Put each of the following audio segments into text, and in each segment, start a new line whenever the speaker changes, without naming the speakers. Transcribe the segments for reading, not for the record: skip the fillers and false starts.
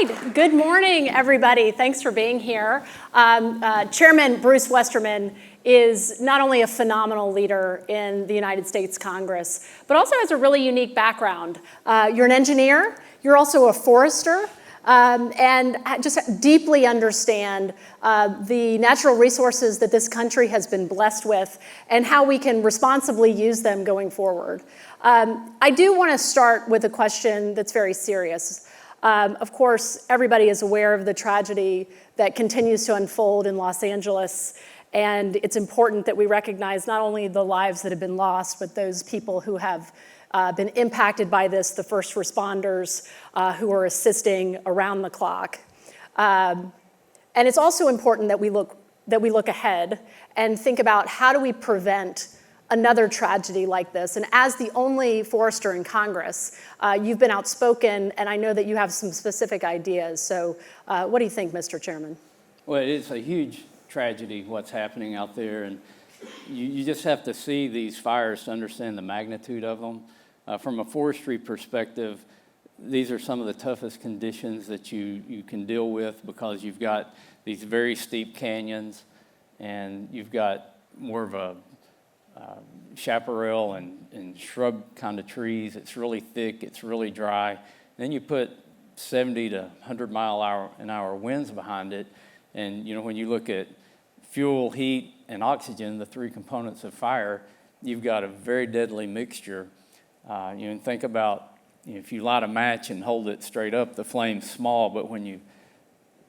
right, good morning, everybody. Thanks for being here. Chairman Bruce Westerman is not only a phenomenal leader in the United States Congress, but also has a really unique background. You're an engineer, you're also a forester, and just deeply understand the natural resources that this country has been blessed with and how we can responsibly use them going forward. I do want to start with a question that's very serious. Of course, everybody is aware of the tragedy that continues to unfold in Los Angeles, and it's important that we recognize not only the lives that have been lost, but those people who have been impacted by this, the first responders who are assisting around the clock. And it's also important that we look ahead and think about how do we prevent another tragedy like this. And as the only forester in Congress, you've been outspoken, and I know that you have some specific ideas. So what do you think, Mr. Chairman?
Well, it is a huge tragedy what's happening out there, and you just have to see these fires to understand the magnitude of them. From a forestry perspective, these are some of the toughest conditions that you can deal with because you've got these very steep canyons and you've got more of a chaparral and shrub kind of trees. It's really thick, it's really dry. Then you put 70 to 100 an hour winds behind it, and when you look at fuel, heat, and oxygen, the three components of fire, you've got a very deadly mixture. And think about if you light a match and hold it straight up, the flame's small, but when you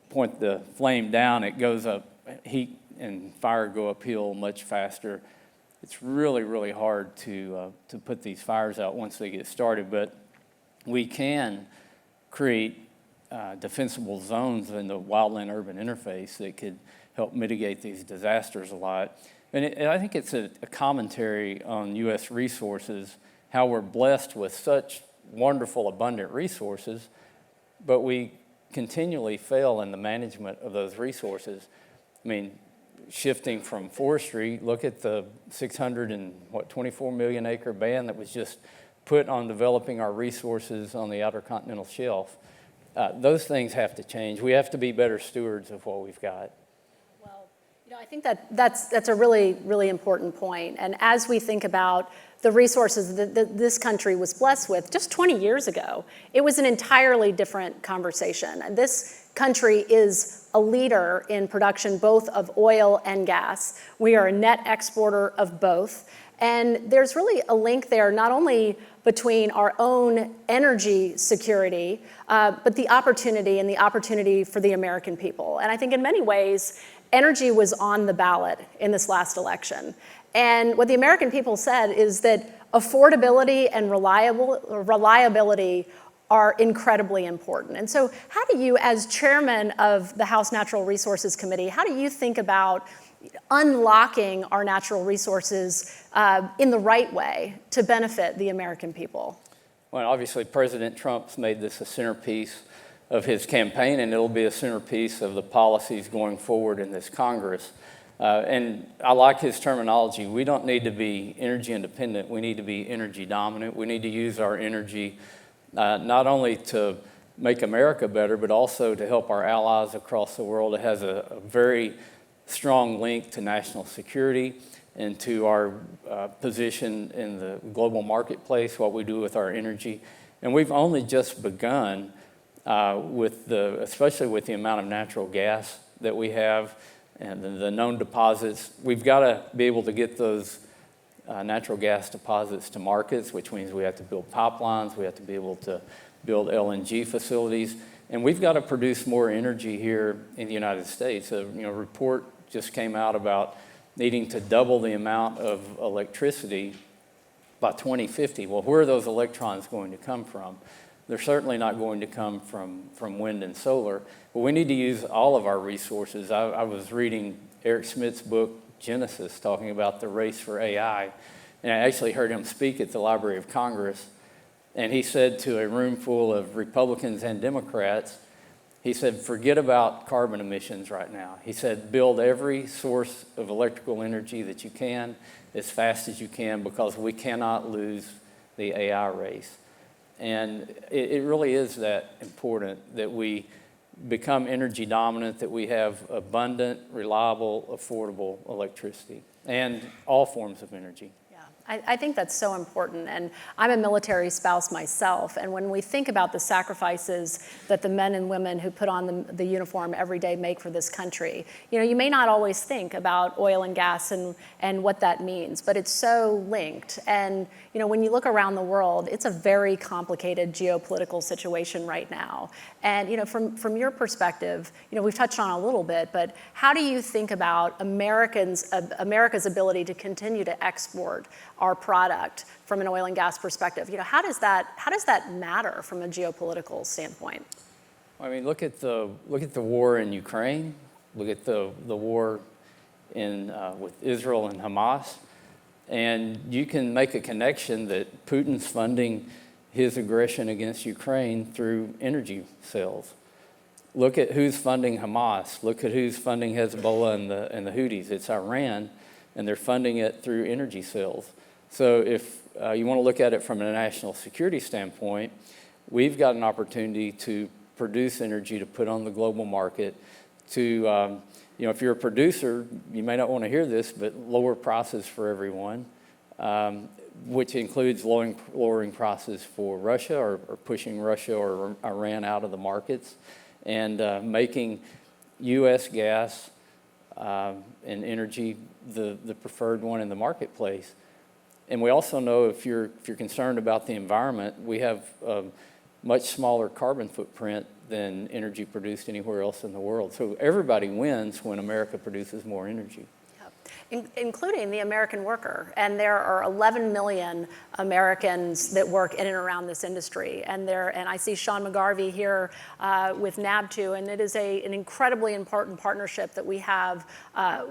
point the flame down, it goes up. Heat and fire go uphill much faster. It's really, really hard to put these fires out once they get started, but we can create defensible zones in the wildland-urban interface that could help mitigate these disasters a lot. And I think it's a commentary on U.S. resources, how we're blessed with such wonderful, abundant resources, but we continually fail in the management of those resources. I mean, shifting from forestry, look at the 24 million acre ban that was just put on developing our resources on the Outer Continental Shelf. Those things have to change. We have to be better stewards of what we've got.
Well, I think that's a really, really important point. And as we think about the resources that this country was blessed with just 20 years ago, it was an entirely different conversation. And this country is a leader in production both of oil and gas. We are a net exporter of both. And there's really a link there not only between our own energy security, but the opportunity for the American people. And I think in many ways, energy was on the ballot in this last election. And what the American people said is that affordability and reliability are incredibly important. And so how do you, as chairman of the House Natural Resources Committee, how do you think about unlocking our natural resources in the right way to benefit the American people?
Well, obviously, President Trump's made this a centerpiece of his campaign, and it'll be a centerpiece of the policies going forward in this Congress. And I like his terminology. We don't need to be energy independent. We need to be energy dominant. We need to use our energy not only to make America better, but also to help our allies across the world. It has a very strong link to national security and to our position in the global marketplace, what we do with our energy. And we've only just begun especially with the amount of natural gas that we have and the known deposits. We've got to be able to get those natural gas deposits to markets, which means we have to build pipelines, we have to be able to build LNG facilities, and we've got to produce more energy here in the United States. A report just came out about needing to double the amount of electricity by 2050. Well, where are those electrons going to come from? They're certainly not going to come from wind and solar, but we need to use all of our resources. I was reading Eric Schmidt's book, Genesis, talking about the race for AI, and I actually heard him speak at the Library of Congress, and he said to a room full of Republicans and Democrats, he said, forget about carbon emissions right now. He said, build every source of electrical energy that you can as fast as you can because we cannot lose the AI race. And it really is that important that we become energy dominant, that we have abundant, reliable, affordable electricity and all forms of energy.
I think that's so important, and I'm a military spouse myself, and when we think about the sacrifices that the men and women who put on the uniform every day make for this country, you may not always think about oil and gas and what that means, but it's so linked. And when you look around the world, it's a very complicated geopolitical situation right now. And from your perspective, we've touched on it a little bit, but how do you think about America's ability to continue to export our product from an oil and gas perspective? How does that matter from a geopolitical standpoint?
I mean, look at the war in Ukraine. Look at the war with Israel and Hamas, and you can make a connection that Putin's funding his aggression against Ukraine through energy sales. Look at who's funding Hamas. Look at who's funding Hezbollah and the Houthis. It's Iran, and they're funding it through energy sales. So if you want to look at it from a national security standpoint, we've got an opportunity to produce energy to put on the global market to, if you're a producer, you may not want to hear this, but lower prices for everyone, which includes lowering prices for Russia or pushing Russia or Iran out of the markets, and making U.S. gas and energy the preferred one in the marketplace. And we also know if you're concerned about the environment, we have a much smaller carbon footprint than energy produced anywhere else in the world. So everybody wins when America produces more energy.
Including the American worker. And there are 11 million Americans that work in and around this industry. And I see Sean McGarvey here with NAB2, and it is an incredibly important partnership that we have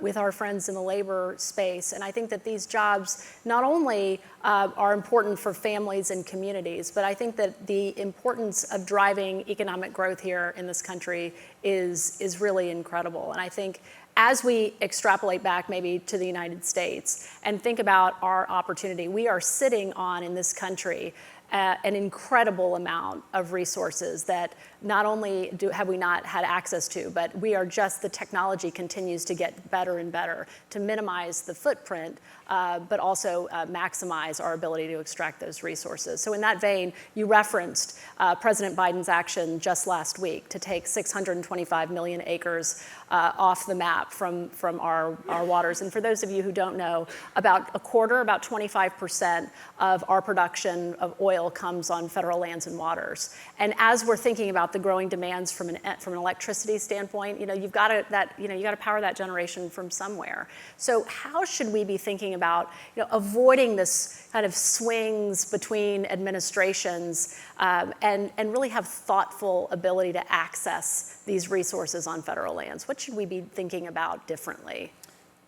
with our friends in the labor space. And I think that these jobs not only are important for families and communities, but I think that the importance of driving economic growth here in this country is really incredible. And I think as we extrapolate back maybe to the United States and think about our opportunity, we are sitting on, in this country, an incredible amount of resources that not only have we not had access to, but the technology continues to get better and better to minimize the footprint, but also maximize our ability to extract those resources. So in that vein, you referenced President Biden's action just last week to take 625 million acres off the map from our waters. And for those of you who don't know, about 25% of our production of oil comes on federal lands and waters. And as we're thinking about the growing demands from an electricity standpoint, you've got to power that generation from somewhere. So how should we be thinking about avoiding this kind of swings between administrations and really have thoughtful ability to access these resources on federal lands? What should we be thinking about differently?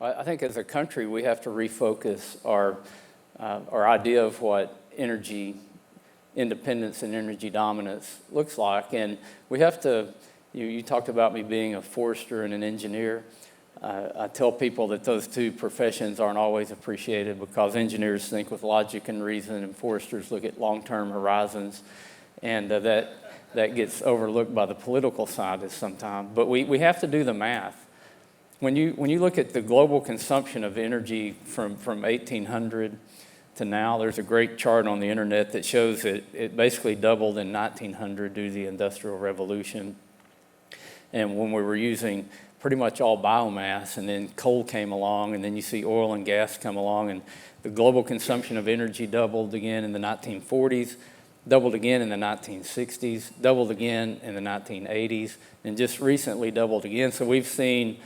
I think as a country, we have to refocus our idea of what energy independence and energy dominance looks like. And we have to, you talked about me being a forester and an engineer. I tell people that those two professions aren't always appreciated because engineers think with logic and reason and foresters look at long-term horizons, and that gets overlooked by the political scientists sometimes. But we have to do the math. When you look at the global consumption of energy from 1800 to now, there's a great chart on the internet that shows that it basically doubled in 1900 due to the Industrial Revolution. And when we were using pretty much all biomass, and then coal came along, and then you see oil and gas come along, and the global consumption of energy doubled again in the 1940s, doubled again in the 1960s, doubled again in the 1980s, and just recently doubled again. So we've seen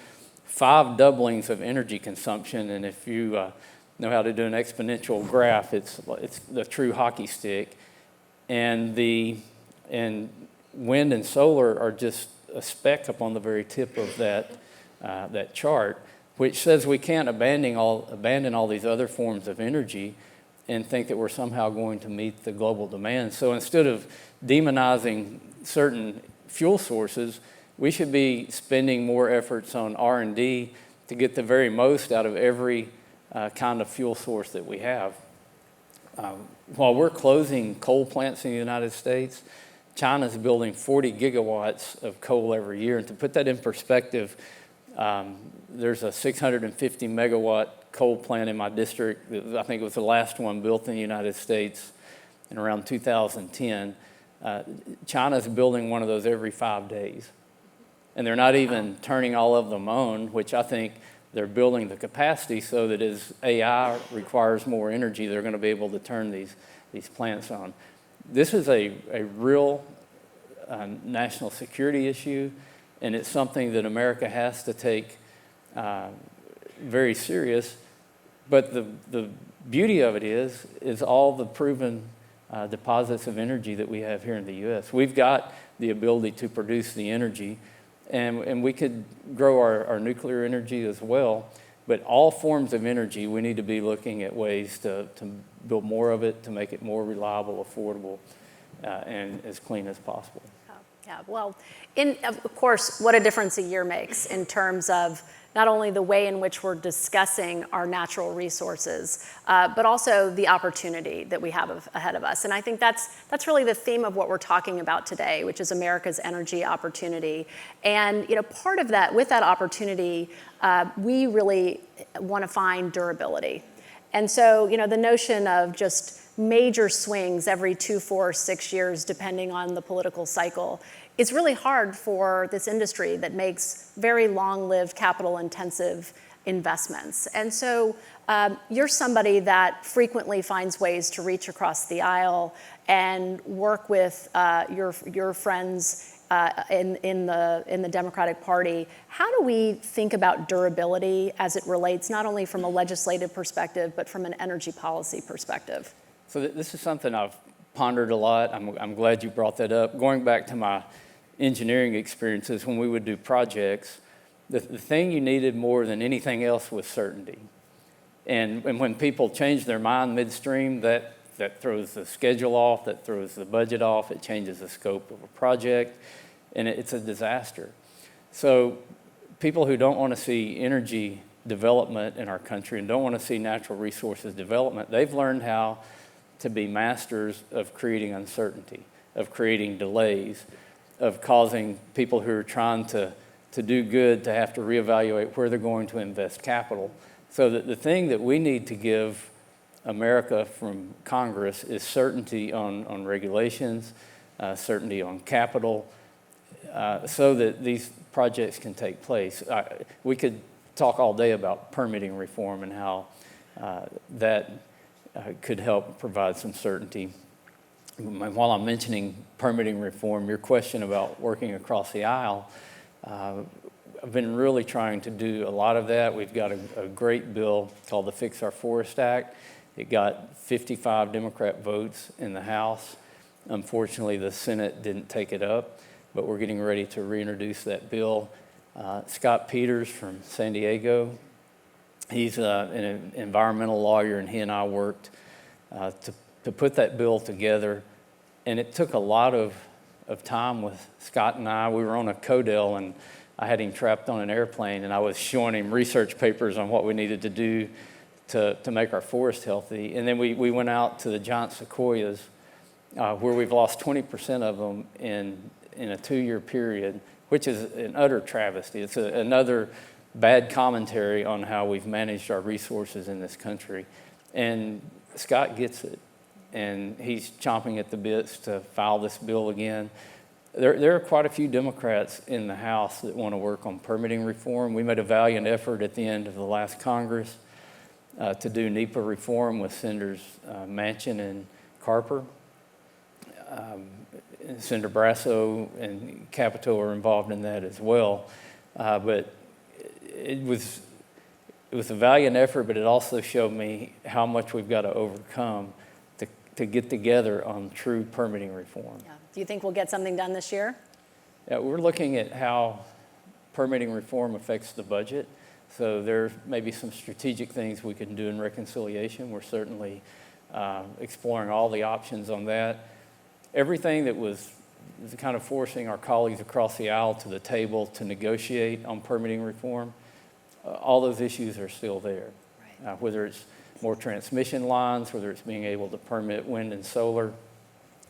5 doublings of energy consumption, and if you know how to do an exponential graph, it's the true hockey stick. And wind and solar are just a speck up on the very tip of that chart, which says we can't abandon all these other forms of energy and think that we're somehow going to meet the global demand. So instead of demonizing certain fuel sources, we should be spending more efforts on R&D to get the very most out of every kind of fuel source that we have. while we're closing coal plants in the United States, China's building 40 gigawatts of coal every year. And to put that in perspective, there's a 650 megawatt coal plant in my district. I think it was the last one built in the United States in around 2010. China's building one of those every 5 days. And they're not even turning all of them on, which I think they're building the capacity so that as AI requires more energy, they're going to be able to turn these plants on. This is a real national security issue, and it's something that America has to take very serious. But the beauty of it is all the proven deposits of energy that we have here in the U.S. We've got the ability to produce the energy, and we could grow our nuclear energy as well. But all forms of energy, we need to be looking at ways to build more of it, to make it more reliable, affordable, and as clean as possible.
Yeah, well, of course, what a difference a year makes in terms of not only the way in which we're discussing our natural resources, but also the opportunity that we have ahead of us. And I think that's really the theme of what we're talking about today, which is America's energy opportunity. And part of that, with that opportunity, we really want to find durability. And so the notion of just major swings every 2, 4, 6 years, depending on the political cycle, it's really hard for this industry that makes very long-lived, capital-intensive investments. And so you're somebody that frequently finds ways to reach across the aisle and work with your friends in the Democratic Party. How do we think about durability as it relates not only from a legislative perspective, but from an energy policy perspective?
So this is something I've pondered a lot. I'm glad you brought that up. Going back to my engineering experiences, when we would do projects, the thing you needed more than anything else was certainty. And when people change their mind midstream, that throws the schedule off, that throws the budget off, it changes the scope of a project, and it's a disaster. So people who don't want to see energy development in our country and don't want to see natural resources development, they've learned how to be masters of creating uncertainty, of creating delays, of causing people who are trying to do good to have to reevaluate where they're going to invest capital. So that the thing that we need to give America from Congress is certainty on regulations, certainty on capital, so that these projects can take place. We could talk all day about permitting reform and how that could help provide some certainty. While I'm mentioning permitting reform, your question about working across the aisle, I've been really trying to do a lot of that. We've got a great bill called the Fix Our Forest Act. It got 55 Democrat votes in the House. Unfortunately, the Senate didn't take it up, but we're getting ready to reintroduce that bill. Scott Peters from San Diego, he's an environmental lawyer, and he and I worked to put that bill together. And it took a lot of time with Scott and I. We were on a Codell, and I had him trapped on an airplane, and I was showing him research papers on what we needed to do to make our forest healthy. And then we went out to the giant sequoias, where we've lost 20% of them in a 2-year period, which is an utter travesty. It's another bad commentary on how we've managed our resources in this country. And Scott gets it, and he's chomping at the bits to file this bill again. There are quite a few Democrats in the House that want to work on permitting reform. We made a valiant effort at the end of the last Congress to do NEPA reform with Senators Manchin and Carper. Senator Brasso and Capito are involved in that as well. But it was a valiant effort, but it also showed me how much we've got to overcome to get together on true permitting reform.
Yeah. Do you think we'll get something done this year?
Yeah, we're looking at how permitting reform affects the budget. So there may be some strategic things we can do in reconciliation. We're certainly exploring all the options on that. Everything that was kind of forcing our colleagues across the aisle to the table to negotiate on permitting reform, all those issues are still there.
Right.
Whether it's more transmission lines, whether it's being able to permit wind and solar.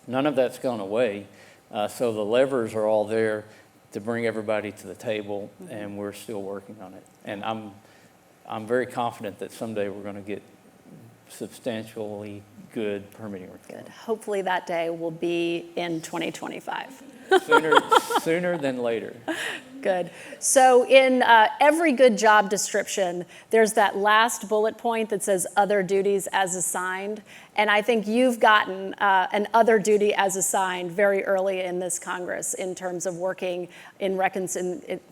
None of that's gone away. So the levers are all there to bring everybody to the table, and we're still working on it. And I'm very confident that someday we're going to get substantially good permitting reform.
Good. Hopefully that day will be in 2025.
Sooner than later.
Good. So in every good job description, there's that last bullet point that says other duties as assigned. And I think you've gotten an other duty as assigned very early in this Congress in terms of working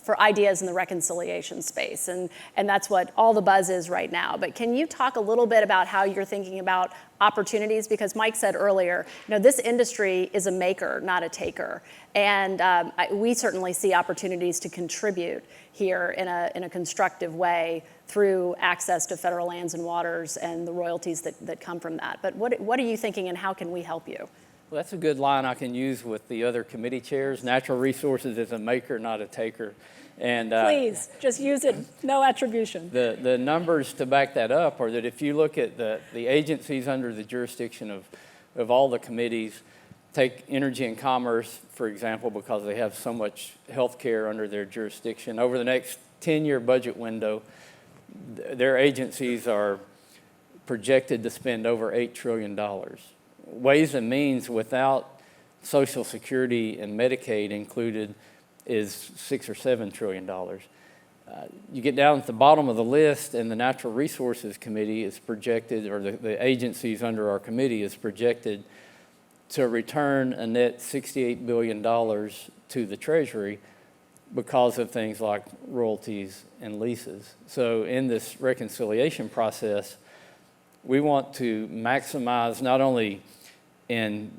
for ideas in the reconciliation space. And that's what all the buzz is right now. But can you talk a little bit about how you're thinking about opportunities? Because Mike said earlier, this industry is a maker, not a taker. And we certainly see opportunities to contribute here in a constructive way through access to federal lands and waters and the royalties that come from that. But what are you thinking, and how can we help you?
Well, that's a good line I can use with the other committee chairs. Natural resources is a maker, not a taker. And
please, just use it, no attribution.
The numbers to back that up are that if you look at the agencies under the jurisdiction of all the committees, take energy and commerce, for example, because they have so much health care under their jurisdiction. Over the next 10-year budget window, their agencies are projected to spend over $8 trillion. Ways and Means without Social Security and Medicaid included is $6 or $7 trillion. You get down at the bottom of the list, and the Natural Resources Committee is projected, or the agencies under our committee is projected to return a net $68 billion to the Treasury because of things like royalties and leases. So in this reconciliation process, we want to maximize not only in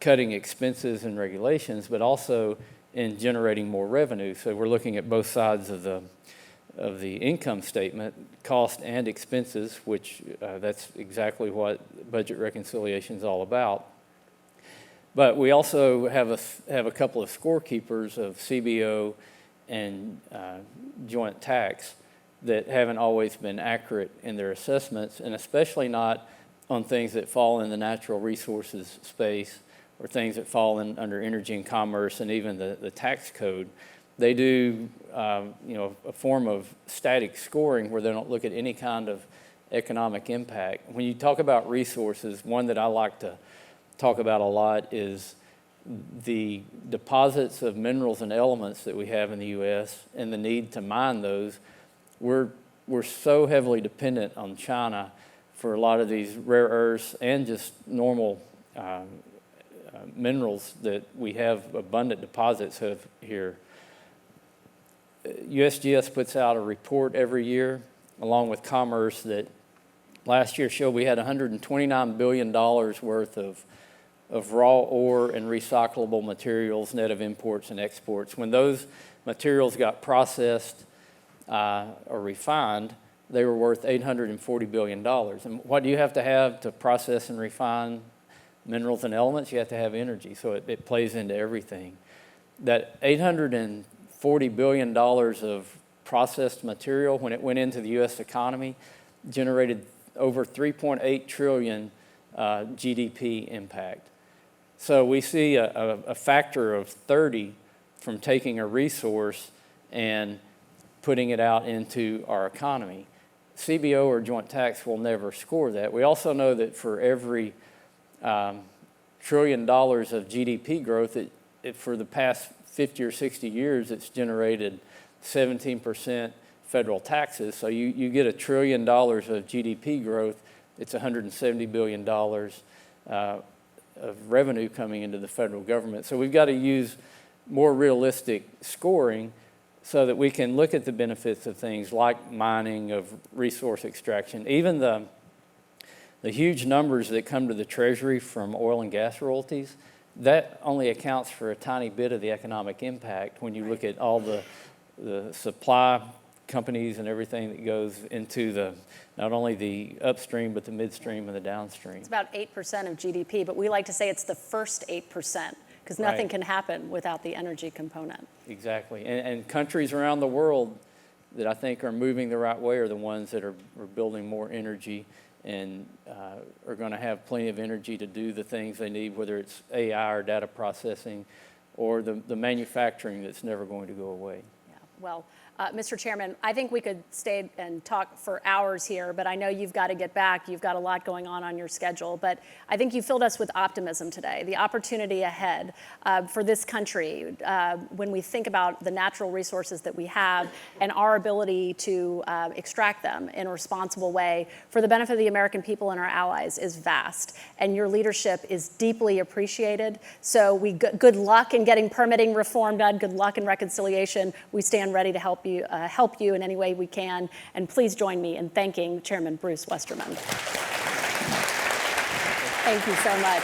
cutting expenses and regulations, but also in generating more revenue. So we're looking at both sides of the income statement, cost and expenses, which that's exactly what budget reconciliation is all about. But we also have a couple of scorekeepers of CBO and joint tax that haven't always been accurate in their assessments, and especially not on things that fall in the natural resources space or things that fall under energy and commerce and even the tax code. They do a form of static scoring where they don't look at any kind of economic impact. When you talk about resources, one that I like to talk about a lot is the deposits of minerals and elements that we have in the U.S. and the need to mine those. We're so heavily dependent on China for a lot of these rare earths and just normal minerals that we have abundant deposits of here. USGS puts out a report every year along with Commerce that last year showed we had $129 billion worth of raw ore and recyclable materials net of imports and exports. When those materials got processed or refined, they were worth $840 billion. And what do you have to process and refine minerals and elements? You have to have energy, so it plays into everything. That $840 billion of processed material, when it went into the U.S. economy, generated over 3.8 trillion GDP impact. So we see a factor of 30 from taking a resource and putting it out into our economy. CBO or joint tax will never score that. We also know that for every $1 trillion of GDP growth, for the past 50 or 60 years, it's generated 17% federal taxes. So you get $1 trillion of GDP growth, it's $170 billion of revenue coming into the federal government. So we've got to use more realistic scoring so that we can look at the benefits of things like mining, of resource extraction, even the huge numbers that come to the Treasury from oil and gas royalties. That only accounts for a tiny bit of the economic impact when you look at all the supply companies and everything that goes into not only the upstream, but the midstream and the downstream.
It's about 8% of GDP, but we like to say it's the first 8%, because nothing can happen without the energy component.
Exactly. And countries around the world that I think are moving the right way are the ones that are building more energy and are going to have plenty of energy to do the things they need, whether it's AI or data processing or the manufacturing that's never going to go away.
Yeah. Well, Mr. Chairman, I think we could stay and talk for hours here, but I know you've got to get back. You've got a lot going on your schedule. But I think you filled us with optimism today, the opportunity ahead for this country when we think about the natural resources that we have and our ability to extract them in a responsible way for the benefit of the American people and our allies is vast. And your leadership is deeply appreciated. So good luck in getting permitting reform done. Good luck in reconciliation. We stand ready to help you in any way we can. And please join me in thanking Chairman Bruce Westerman. Thank you so much.